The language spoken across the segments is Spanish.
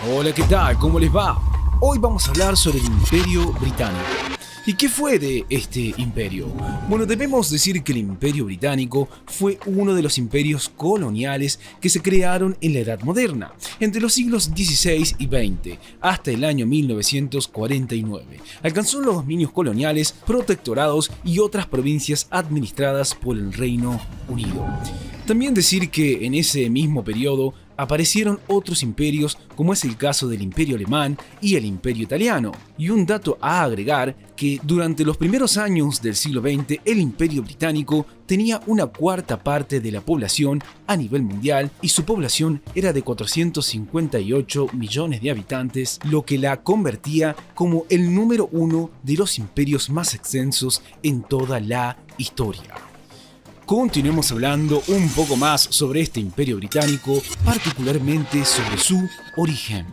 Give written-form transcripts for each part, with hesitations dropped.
Hola, ¿qué tal? ¿Cómo les va? Hoy vamos a hablar sobre el Imperio Británico. ¿Y qué fue de este imperio? Bueno, debemos decir que el Imperio Británico fue uno de los imperios coloniales que se crearon en la Edad Moderna, entre los siglos XVI y XX, hasta el año 1949. Alcanzó los dominios coloniales, protectorados y otras provincias administradas por el Reino Unido. También decir que en ese mismo periodo aparecieron otros imperios, como es el caso del Imperio Alemán y el Imperio Italiano. Y un dato a agregar, que durante los primeros años del siglo XX el Imperio Británico tenía una cuarta parte de la población a nivel mundial y su población era de 458 millones de habitantes, lo que la convertía como el número uno de los imperios más extensos en toda la historia. Continuemos hablando un poco más sobre este imperio británico, particularmente sobre su origen.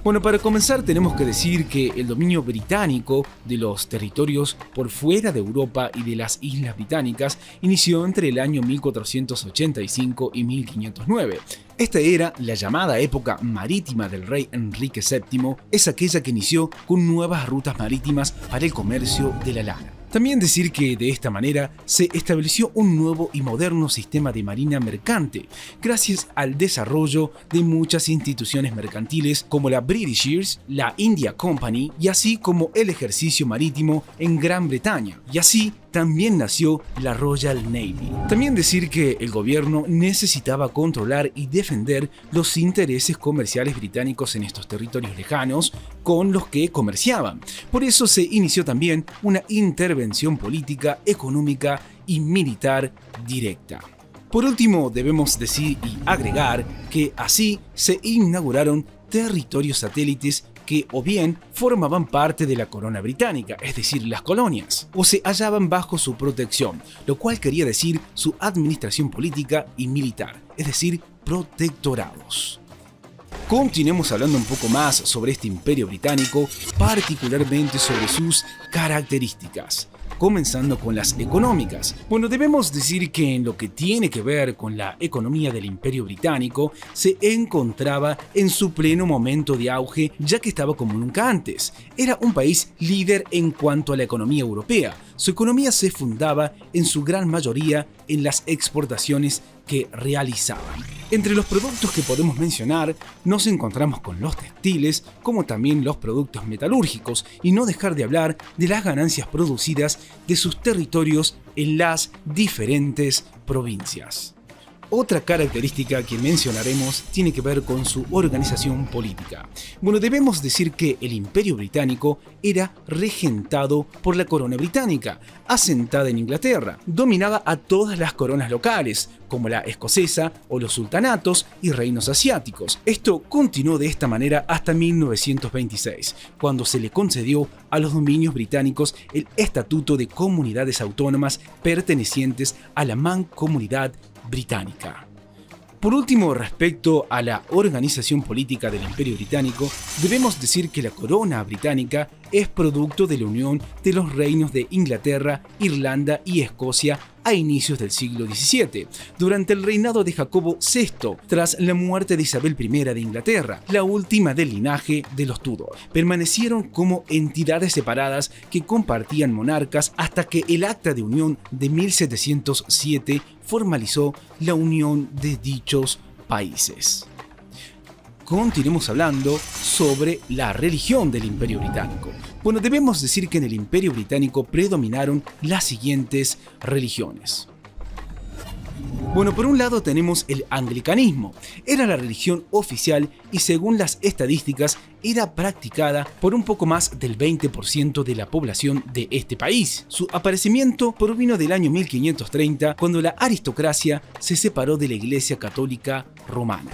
Bueno, para comenzar tenemos que decir que el dominio británico de los territorios por fuera de Europa y de las Islas Británicas inició entre el año 1485 y 1509. Esta era la llamada época marítima del rey Enrique VII, es aquella que inició con nuevas rutas marítimas para el comercio de la lana. También decir que de esta manera se estableció un nuevo y moderno sistema de marina mercante, gracias al desarrollo de muchas instituciones mercantiles como la Britishers, la India Company y así como el ejercicio marítimo en Gran Bretaña. Y así también nació la Royal Navy. También decir que el gobierno necesitaba controlar y defender los intereses comerciales británicos en estos territorios lejanos con los que comerciaban. Por eso se inició también una intervención política, económica y militar directa. Por último, debemos decir y agregar que así se inauguraron territorios satélites que o bien formaban parte de la corona británica, es decir, las colonias, o se hallaban bajo su protección, lo cual quería decir su administración política y militar, es decir, protectorados. Continuemos hablando un poco más sobre este imperio británico, particularmente sobre sus características. Comenzando con las económicas. Bueno, debemos decir que en lo que tiene que ver con la economía del Imperio Británico, se encontraba en su pleno momento de auge, ya que estaba como nunca antes. Era un país líder en cuanto a la economía europea. Su economía se fundaba en su gran mayoría en las exportaciones que realizaban. Entre los productos que podemos mencionar, nos encontramos con los textiles, como también los productos metalúrgicos, y no dejar de hablar de las ganancias producidas de sus territorios en las diferentes provincias. Otra característica que mencionaremos tiene que ver con su organización política. Bueno, debemos decir que el Imperio Británico era regentado por la corona británica, asentada en Inglaterra. Dominaba a todas las coronas locales, como la escocesa o los sultanatos y reinos asiáticos. Esto continuó de esta manera hasta 1926, cuando se le concedió a los dominios británicos el Estatuto de Comunidades Autónomas pertenecientes a la Mancomunidad Británica. Por último, respecto a la organización política del Imperio Británico, debemos decir que la corona británica es producto de la unión de los reinos de Inglaterra, Irlanda y Escocia a inicios del siglo XVII, durante el reinado de Jacobo VI, tras la muerte de Isabel I de Inglaterra, la última del linaje de los Tudor. Permanecieron como entidades separadas que compartían monarcas hasta que el Acta de Unión de 1707 formalizó la unión de dichos países. Continuemos hablando sobre la religión del Imperio Británico. Bueno, debemos decir que en el Imperio Británico predominaron las siguientes religiones. Bueno, por un lado tenemos el anglicanismo. Era la religión oficial y según las estadísticas era practicada por un poco más del 20% de la población de este país. Su aparecimiento provino del año 1530, cuando la aristocracia se separó de la Iglesia Católica Romana.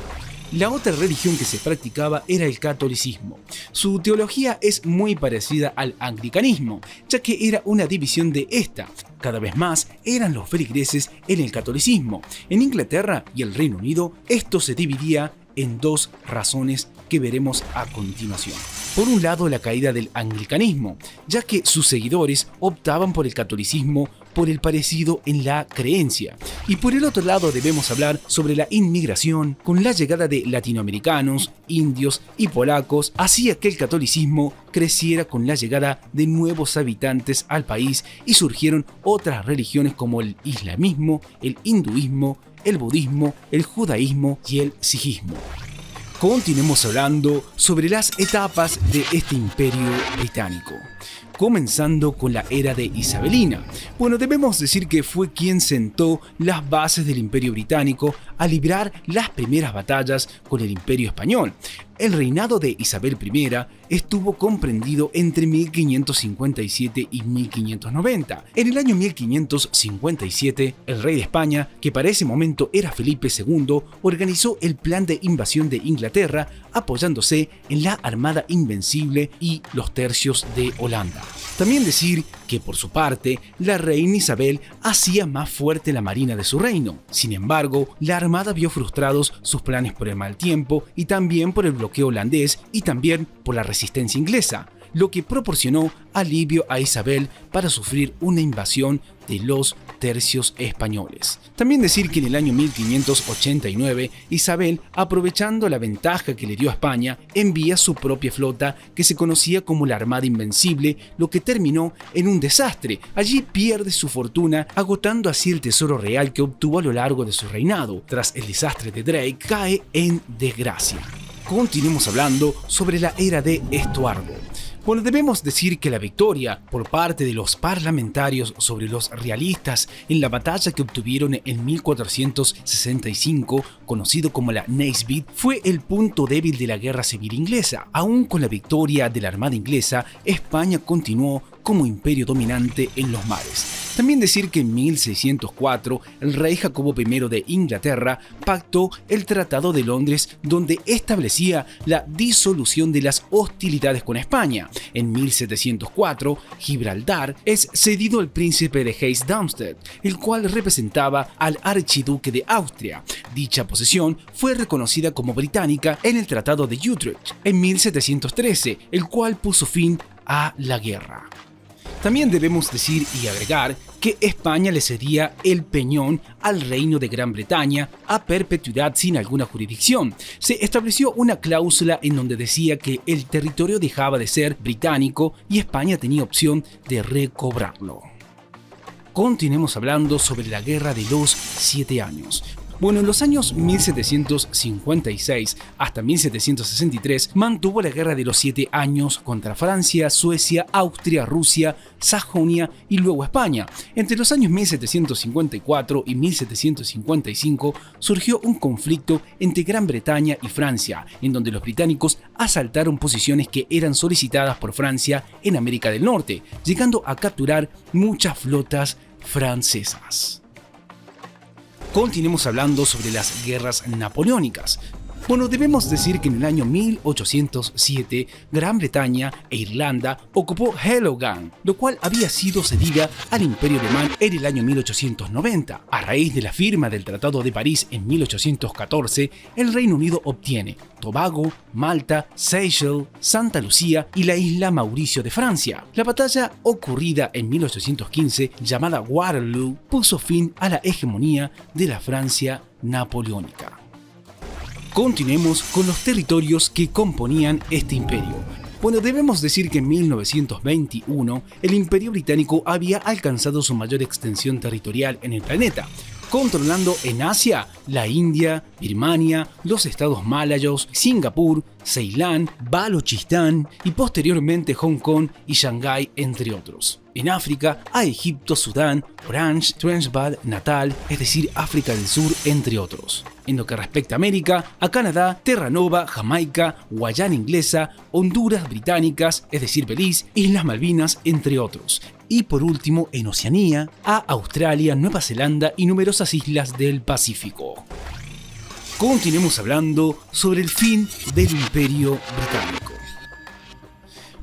La otra religión que se practicaba era el catolicismo. Su teología es muy parecida al anglicanismo, ya que era una división de esta. Cada vez más eran los feligreses en el catolicismo. En Inglaterra y el Reino Unido, esto se dividía en dos razones que veremos a continuación. Por un lado, la caída del anglicanismo, ya que sus seguidores optaban por el catolicismo por el parecido en la creencia. Y por el otro lado debemos hablar sobre la inmigración, con la llegada de latinoamericanos, indios y polacos, hacía que el catolicismo creciera con la llegada de nuevos habitantes al país y surgieron otras religiones como el islamismo, el hinduismo, el budismo, el judaísmo y el sijismo. Continuemos hablando sobre las etapas de este imperio británico, comenzando con la era de Isabelina. Bueno, debemos decir que fue quien sentó las bases del imperio británico al librar las primeras batallas con el imperio español. El reinado de Isabel I estuvo comprendido entre 1557 y 1590. En el año 1557, el rey de España, que para ese momento era Felipe II, organizó el plan de invasión de Inglaterra apoyándose en la Armada Invencible y los tercios de Holanda. También decir que por su parte, la reina Isabel hacía más fuerte la marina de su reino. Sin embargo, la armada vio frustrados sus planes por el mal tiempo y también por el bloqueo holandés y también por la resistencia inglesa, lo que proporcionó alivio a Isabel para sufrir una invasión de los tercios españoles. También decir que en el año 1589, Isabel, aprovechando la ventaja que le dio a España, envía su propia flota que se conocía como la Armada Invencible, lo que terminó en un desastre. Allí pierde su fortuna, agotando así el tesoro real que obtuvo a lo largo de su reinado. Tras el desastre de Drake, cae en desgracia. Continuemos hablando sobre la era de Estuardo. Bueno, debemos decir que la victoria por parte de los parlamentarios sobre los realistas en la batalla que obtuvieron en 1465, conocido como la Naseby, fue el punto débil de la guerra civil inglesa. Aún con la victoria de la Armada inglesa, España continuó como imperio dominante en los mares. También decir que en 1604 el rey Jacobo I de Inglaterra pactó el Tratado de Londres, donde establecía la disolución de las hostilidades con España. En 1704, Gibraltar es cedido al príncipe de Hesse-Darmstadt, el cual representaba al archiduque de Austria. Dicha posesión fue reconocida como británica en el Tratado de Utrecht en 1713, el cual puso fin a la guerra. También debemos decir y agregar que España le cedía el Peñón al Reino de Gran Bretaña a perpetuidad sin alguna jurisdicción. Se estableció una cláusula en donde decía que el territorio dejaba de ser británico y España tenía opción de recobrarlo. Continuemos hablando sobre la Guerra de los 7 años. Bueno, en los años 1756 hasta 1763 mantuvo la Guerra de los 7 años contra Francia, Suecia, Austria, Rusia, Sajonia y luego España. Entre los años 1754 y 1755 surgió un conflicto entre Gran Bretaña y Francia, en donde los británicos asaltaron posiciones que eran solicitadas por Francia en América del Norte, llegando a capturar muchas flotas francesas. Continuemos hablando sobre las guerras napoleónicas. Bueno, debemos decir que en el año 1807, Gran Bretaña e Irlanda ocupó Helgoland, lo cual había sido cedida al Imperio Alemán en el año 1890. A raíz de la firma del Tratado de París en 1814, el Reino Unido obtiene Tobago, Malta, Seychelles, Santa Lucía y la isla Mauricio de Francia. La batalla ocurrida en 1815, llamada Waterloo, puso fin a la hegemonía de la Francia napoleónica. Continuemos con los territorios que componían este imperio. Bueno, debemos decir que en 1921 el Imperio Británico había alcanzado su mayor extensión territorial en el planeta, controlando en Asia la India, Birmania, los estados malayos, Singapur, Ceilán, Baluchistán y posteriormente Hong Kong y Shanghái, entre otros. En África a Egipto, Sudán, Orange, Transvaal, Natal, es decir, África del Sur, entre otros. En lo que respecta a América, a Canadá, Terranova, Jamaica, Guayana Inglesa, Honduras Británicas, es decir, Belice, Islas Malvinas, entre otros. Y por último, en Oceanía, a Australia, Nueva Zelanda y numerosas islas del Pacífico. Continuemos hablando sobre el fin del Imperio Británico.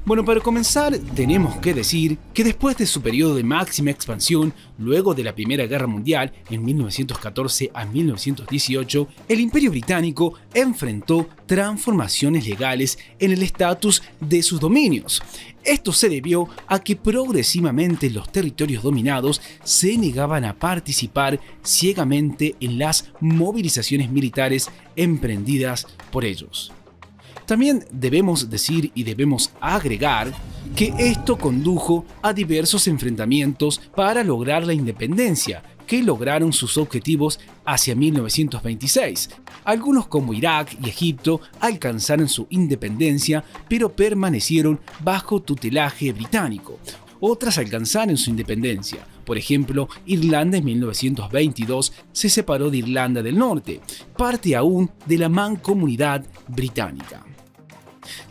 Bueno, para comenzar tenemos que decir que después de su periodo de máxima expansión, luego de la Primera Guerra Mundial, en 1914 a 1918, el Imperio Británico enfrentó transformaciones legales en el estatus de sus dominios. Esto se debió a que progresivamente los territorios dominados se negaban a participar ciegamente en las movilizaciones militares emprendidas por ellos. También debemos decir y debemos agregar que esto condujo a diversos enfrentamientos para lograr la independencia, que lograron sus objetivos hacia 1926. Algunos como Irak y Egipto alcanzaron su independencia, pero permanecieron bajo tutelaje británico. Otras alcanzaron su independencia. Por ejemplo, Irlanda en 1922 se separó de Irlanda del Norte, parte aún de la mancomunidad británica.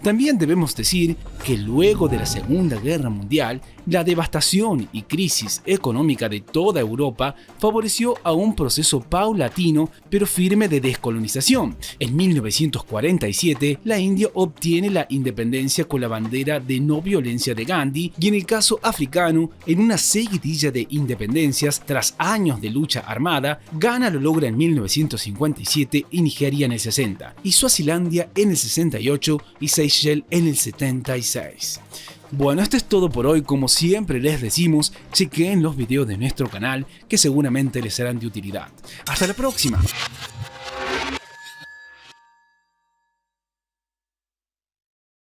También debemos decir que luego de la Segunda Guerra Mundial, la devastación y crisis económica de toda Europa favoreció a un proceso paulatino pero firme de descolonización. En 1947, la India obtiene la independencia con la bandera de no violencia de Gandhi, y en el caso africano, en una seguidilla de independencias tras años de lucha armada, Ghana lo logra en 1957 y Nigeria en el 60, y Suazilandia en el 68 y Seychelles en el 76. Bueno, esto es todo por hoy. Como siempre les decimos, chequen los videos de nuestro canal que seguramente les serán de utilidad. ¡Hasta la próxima!